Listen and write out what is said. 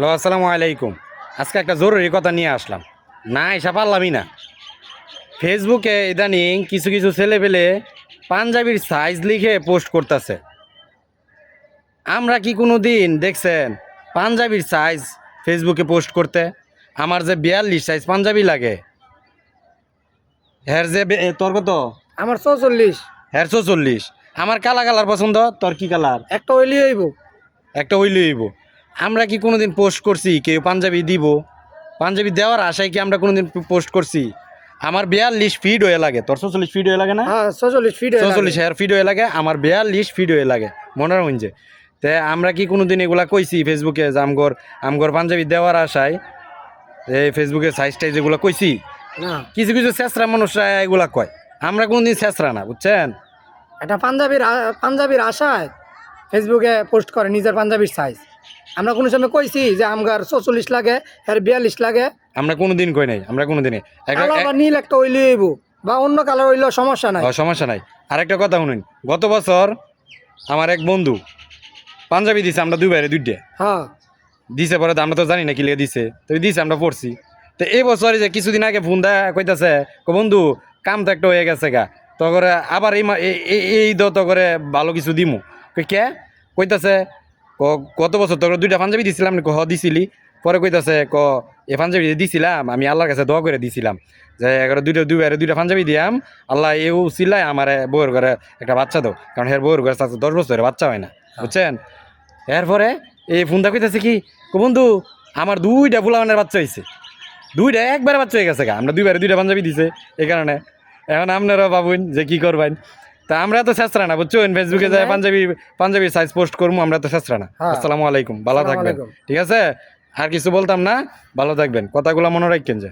আসসালামু আলাইকুম। আজকে একটা জরুরি কথা নিয়ে আসলাম। না এসা পারলামই না। ফেসবুকে ইদানিং কিছু কিছু ছেলে পেলে পাঞ্জাবির সাইজ লিখে পোস্ট করতেছে। আমরা কি কোনো দিন দেখছেন পাঞ্জাবির সাইজ ফেসবুকে পোস্ট করতে? আমার যে 42 সাইজ পাঞ্জাবি লাগে, হ্যার যে তোর কত? আমার 44। হ্যার 44। আমার কালা কালার পছন্দ, তোর কি কালার? একটা হইলি হইব। একটা হইলে হইব। আমরা কি কোনোদিন পোস্ট করছি কেউ পাঞ্জাবি দিব? পাঞ্জাবি দেওয়ার আশায় কি আমরা কোনোদিন পোস্ট করছি? আমার 42 ফিট হয়ে লাগে, তোর 44 ফিট হয়ে লাগে না? হ্যাঁ 46 ফিট 44 হেয়ার ফিট হয়ে লাগে, আমার 42 ফিট হয়ে লাগে। মনে হইছে তে আমরা কি কোনোদিন এগুলা কইছি ফেসবুকে যে আমগর পাঞ্জাবি দেওয়ার আশায় এই ফেসবুকে সাইজ টাইজ এগুলা কইছি? না। কিছু কিছু ছেঁচড়া মানুষরা এগুলা কয়, আমরা কোনোদিন ছেঁচড়া না, বুঝছেন? এটা পাঞ্জাবির আশায় ফেসবুকে পোস্ট করে নিজের পাঞ্জাবির সাইজ। আমরা কোনো সময় কইছি যে আমগার 44 লাগে আর 42 লাগে? আমরা কোনোদিন কই নাই, আমরা কোনোদিনই কালো বা নীল একটা হইলি হইব, বা অন্য কালার হইলেও সমস্যা নাই। সমস্যা নাই। আরেকটা কথা শুনুন, গত বছর আমার এক বন্ধু পাঞ্জাবি দিছে, আমরা দুই বাইরে দুইটা হ্যাঁ দিছে, পরে তো আমরা তো জানি না কি লিয়ে দিছে, তো দিছে আমরা পড়ছি। তো এই বছরে যে কিছুদিন আগে ফোন দেয় কইতাছে বন্ধু কাম তো একটা হয়ে গেছে গা, তো করে আবার এই তো করে ভালো কিছু দিমু। কে কইতাছে গত বছর তো দুইটা পাঞ্জাবি দিছিলাম, দিছিলি? পরে কইতাছে এ পাঞ্জাবি দিছিলাম আমি আল্লাহর কাছে দোয়া করে দিছিলাম যে এগারো দুই বাইরে দুইটা পাঞ্জাবি দিয়াম, আল্লাহ এও ছিলাই আমার বউয়ের ঘরে একটা বাচ্চা দাও, কারণ এর বউয়ের ঘরে 10 বছরের বাচ্চা হয় না, বুঝছেন? এরপরে এই ফোনটা কইতেছে কি বন্ধু আমার দুইটা ফুলামানের বাচ্চা হয়েছে, দুইটা একবারে বাচ্চা হয়ে গেছে গা, আমরা দুইবারে দুইটা পাঞ্জাবি দিছে এই কারণে। এখন আপনারাও ভাবুন যে কি করবেন। তা আমরা তো শেষরা না, বুঝছেন? ফেসবুকে যায় পাঞ্জাবি সাইজ পোস্ট করবো, আমরা তো শেষরা না। আসসালামু আলাইকুম, ভালো থাকবেন, ঠিক আছে? আর কিছু বলতাম না, ভালো থাকবেন, কথাগুলো মনে রাখবেন যে।